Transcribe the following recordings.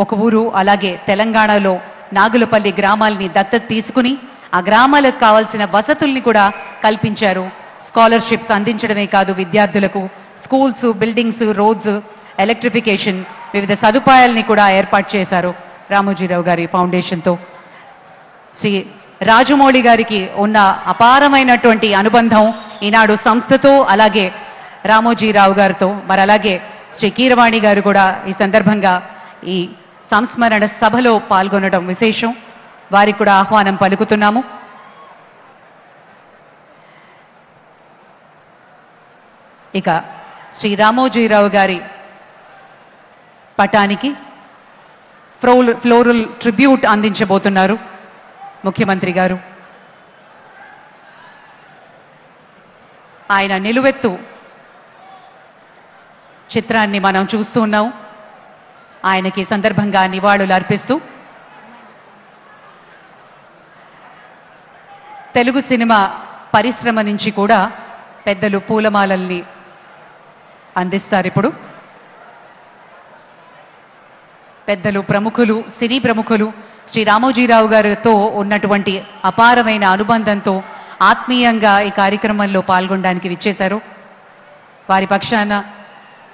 ఒక ఊరు అలాగే తెలంగాణలో నాగులపల్లి గ్రామాల్ని దత్తత తీసుకుని ఆ గ్రామాలకు కావాల్సిన వసతుల్ని కూడా కల్పించారు. స్కాలర్షిప్స్ అందించడమే కాదు, విద్యార్థులకు స్కూల్స్, బిల్డింగ్స్, రోడ్స్, ఎలక్ట్రిఫికేషన్, వివిధ సదుపాయాల్ని కూడా ఏర్పాటు చేశారు రామోజీరావు గారి ఫౌండేషన్తో. శ్రీ రాజమౌళి గారికి ఉన్న అపారమైనటువంటి అనుబంధం ఈనాడు సంస్థతో అలాగే రామోజీరావు గారితో. మరి అలాగే శ్రీ కీరవాణి గారు కూడా ఈ సందర్భంగా ఈ సంస్మరణ సభలో పాల్గొనడం విశేషం. వారికి కూడా ఆహ్వానం పలుకుతున్నాము. ఇక శ్రీ రామోజీరావు గారి పటానికి ఫ్లోరల్ ట్రిబ్యూట్ అందించబోతున్నారు ముఖ్యమంత్రి గారు. ఆయన నిలువెత్తు చిత్రాన్ని మనం చూస్తూ ఉన్నాం. ఆయనకి సందర్భంగా నివాళులు అర్పిస్తూ తెలుగు సినిమా పరిశ్రమ నుంచి కూడా పెద్దలు పూలమాలల్ని అందిస్తారు. ఇప్పుడు పెద్దలు, ప్రముఖులు, సినీ ప్రముఖులు శ్రీ రామోజీరావు గారితో ఉన్నటువంటి అపారమైన అనుబంధంతో ఆత్మీయంగా ఈ కార్యక్రమంలో పాల్గొనడానికి విచ్చేశారు. వారి పక్షాన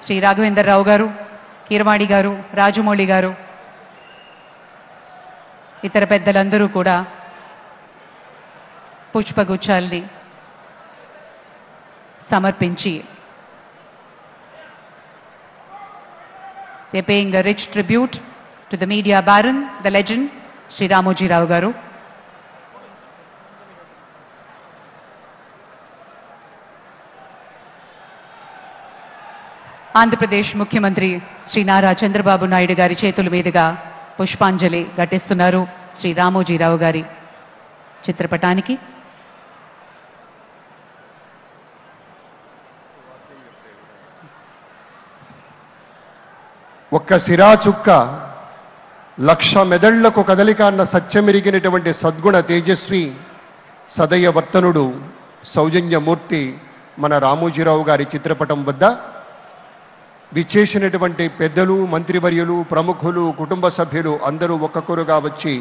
శ్రీ రాఘవేంద్రరావు గారు, కీరవాణి గారు, రాజమౌళి గారు, ఇతర పెద్దలందరూ కూడా పుష్పగుచ్చాల్ని సమర్పించి they're paying a rich tribute to the media baron, the legend, Sri Ramojirao garu. Andhra Pradesh ముఖ్యమంత్రి శ్రీ నారా చంద్రబాబు నాయుడు గారి చేతుల మీదుగా పుష్పాంజలి ఘటిస్తున్నారు శ్రీ రామోజీరావు గారి చిత్రపటానికి. ఒక్క సిరా చుక్క లక్ష మెదళ్లకు కదలిక అన్న సత్యమిరిగినటువంటి సద్గుణ తేజస్వి సదయ వర్తనుడు సౌజన్యమూర్తి మన రామోజీరావు గారి చిత్రపటం వద్ద విచ్చేసినటువంటి పెద్దలు, మంత్రివర్యులు, ప్రముఖులు, కుటుంబ సభ్యులు అందరూ ఒక్కొక్కరుగా వచ్చి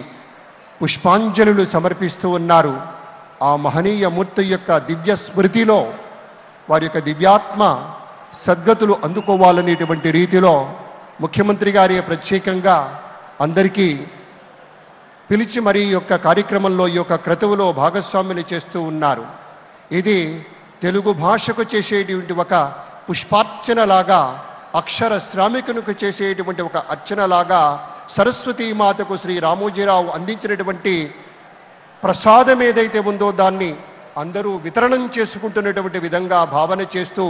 పుష్పాంజలులు సమర్పిస్తూ ఉన్నారు. ఆ మహనీయ మూర్తి యొక్క దివ్య స్మృతిలో వారి యొక్క దివ్యాత్మ సద్గతులు అందుకోవాలనేటువంటి రీతిలో ముఖ్యమంత్రి గారి ప్రత్యేకంగా అందరికీ పిలిచి మరి ఈ యొక్క కార్యక్రమంలో ఈ యొక్క క్రతువులో భాగస్వామిని చేస్తూ ఉన్నారు. ఇది తెలుగు భాషకు చేసేటువంటి ఒక పుష్పార్చనలాగా, అక్షర శ్రామికునికి చేసేటువంటి ఒక అర్చనలాగా సరస్వతీమాతకు శ్రీ రామోజీరావు అందించినటువంటి ప్రసాదం ఏదైతే ఉందో దాన్ని అందరూ వితరణం చేసుకుంటున్నటువంటి విధంగా భావన చేస్తూ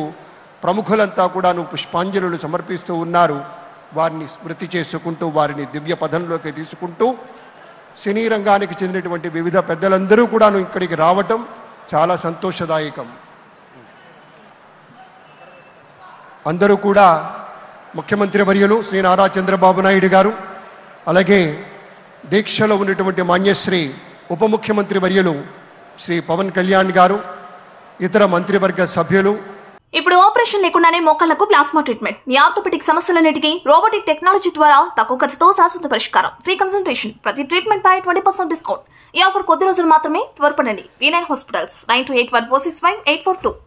ప్రముఖులంతా కూడాను పుష్పాంజలులు సమర్పిస్తూ ఉన్నారు. వారిని స్మృతి చేసుకుంటూ వారిని దివ్య పదంలోకి తీసుకుంటూ సినీ రంగానికి చెందినటువంటి వివిధ పెద్దలందరూ కూడాను ఇక్కడికి రావటం చాలా సంతోషదాయకం. అందరూ కూడా ముఖ్యమంత్రి వర్యులు శ్రీ నారా చంద్రబాబు నాయుడు గారు, అలాగే దీక్షలో ఉన్నటువంటి మాన్యశ్రీ ఉప ముఖ్యమంత్రి వర్యులు శ్రీ పవన్ కళ్యాణ్ గారు, ఇతర మంత్రివర్గ సభ్యులు. ఇప్పుడు ఆపరేషన్ లేకుండానే మోకాళ్లకు ప్లాస్మా ట్రీట్మెంట్. మీ ఆర్థోపెటిక్ సమస్యలన్నిటికీ రోబోటిక్ టెక్నాలజీ ద్వారా తక్కువ ఖర్చుతో శాశ్వత పరిష్కారం. ఫ్రీ కన్సల్టేషన్, ప్రతి ట్రీట్మెంట్ పై 20% డిస్కౌంట్. ఈ ఆఫర్ కొద్ది రోజులు మాత్రమే. త్వరపడండి. V9 hospitals 9281465842.